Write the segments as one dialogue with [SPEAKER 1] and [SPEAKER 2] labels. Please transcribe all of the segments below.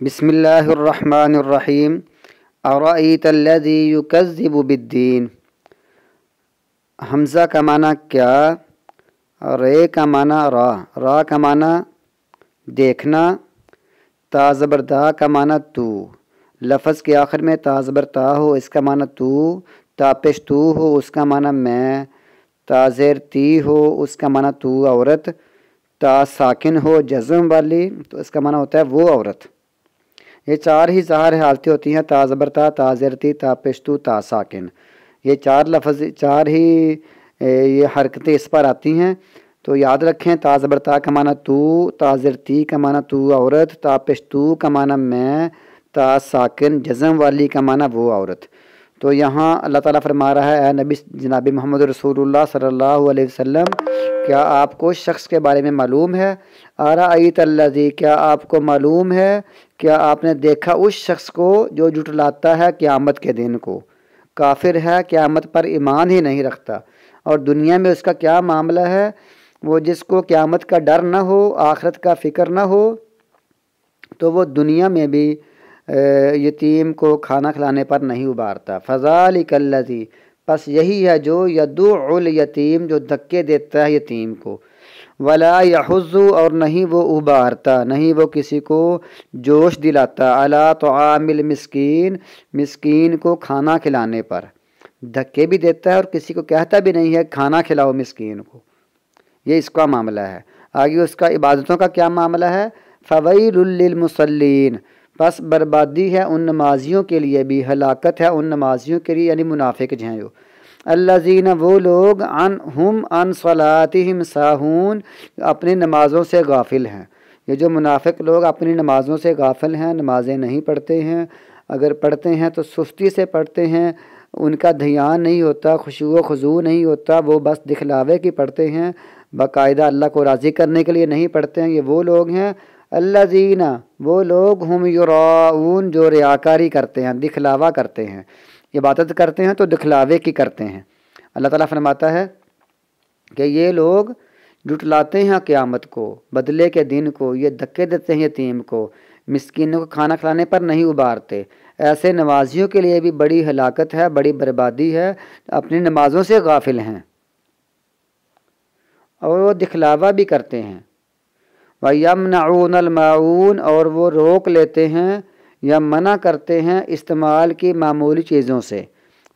[SPEAKER 1] بسم اللہ الرحمن الرحیم ارأیت الذی یکذب بالدین۔ حمزہ کا معنی کیا، رے کا معنی را کا معنی دیکھنا، تا زبر دا کا معنی تو، لفظ کے آخر میں تا زبر تا ہو اس کا معنی تو، تا پیش تو ہو اس کا معنی میں، تا زیر تی ہو اس کا معنی تو عورت، تا ساکن ہو جزم والی تو اس کا معنی ہوتا ہے وہ عورت۔ یہ چار ہی ظاہر حالتیں ہوتی ہیں، تا زبر تا زیر تی، تا پیش تو، تا ساکن۔ یہ چار ہی یہ حرکتیں اس پر آتی ہیں، تو یاد رکھیں تا زبر تا کا معنی تو، تا زیر تی کا معنی تو عورت، تا پیش تو کا معنی میں، تا ساکن جزم والی کا معنی وہ عورت۔ تو یہاں اللہ تعالیٰ فرما رہا ہے، اے نبی جناب محمد رسول اللہ صلی اللہ علیہ وسلم، کیا آپ کو اس شخص کے بارے میں معلوم ہے؟ ارأیت الذی، کیا آپ کو معلوم ہے، کیا آپ نے دیکھا اس شخص کو جو جھٹلاتا ہے قیامت کے دن کو، کافر ہے، قیامت پر ایمان ہی نہیں رکھتا، اور دنیا میں اس کا کیا معاملہ ہے؟ وہ جس کو قیامت کا ڈر نہ ہو، آخرت کا فکر نہ ہو، تو وہ دنیا میں بھی یتیم کو کھانا کھلانے پر نہیں ابھارتا۔ فذالک الذی، پس یہی ہے جو یدعو الیتیم، جو دھکے دیتا ہے یتیم کو، ولا یحض، اور نہیں وہ ابھارتا، نہیں وہ کسی کو جوش دلاتا، علی طعام المسکین، مسکین کو کھانا کھلانے پر، دھکے بھی دیتا ہے اور کسی کو کہتا بھی نہیں ہے کھانا کھلاؤ مسکین کو، یہ اس کا معاملہ ہے۔ آگے اس کا عبادتوں کا کیا معاملہ ہے؟ فویل للمصلین، پس بربادی ہے ان نمازیوں کے لیے بھی، ہلاکت ہے ان نمازیوں کے لیے، یعنی منافق ہیں جو، الذین، وہ لوگ، عن صلاتہم ساہون، اپنی نمازوں سے غافل ہیں۔ یہ جو منافق لوگ اپنی نمازوں سے غافل ہیں، نمازیں نہیں پڑھتے ہیں، اگر پڑھتے ہیں تو سستی سے پڑھتے ہیں، ان کا دھیان نہیں ہوتا، خشوع و خضوع نہیں ہوتا، وہ بس دکھلاوے کی پڑھتے ہیں، باقاعدہ اللہ کو راضی کرنے کے لیے نہیں پڑھتے ہیں۔ یہ وہ لوگ ہیں الذین، وہ لوگ، ہم یراؤون، جو ریاکاری کرتے ہیں، دکھلاوا کرتے ہیں، عبادت کرتے ہیں تو دکھلاوے کی کرتے ہیں۔ اللہ تعالیٰ فرماتا ہے کہ یہ لوگ جھٹلاتے ہیں قیامت کو، بدلے کے دن کو، یہ دھکے دیتے ہیں یتیم کو، مسکینوں کو کھانا کھلانے پر نہیں ابھارتے۔ ایسے نمازیوں کے لیے بھی بڑی ہلاکت ہے، بڑی بربادی ہے، اپنی نمازوں سے غافل ہیں اور وہ دکھلاوا بھی کرتے ہیں۔ وَيَمْنَعُونَ الْمَاعُونَ، اور وہ روک لیتے ہیں یا منع کرتے ہیں استعمال کی معمولی چیزوں سے۔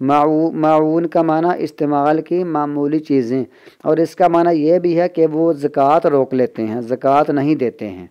[SPEAKER 1] معاون کا معنی استعمال کی معمولی چیزیں، اور اس کا معنی یہ بھی ہے کہ وہ زکوٰۃ روک لیتے ہیں، زکوٰۃ نہیں دیتے ہیں۔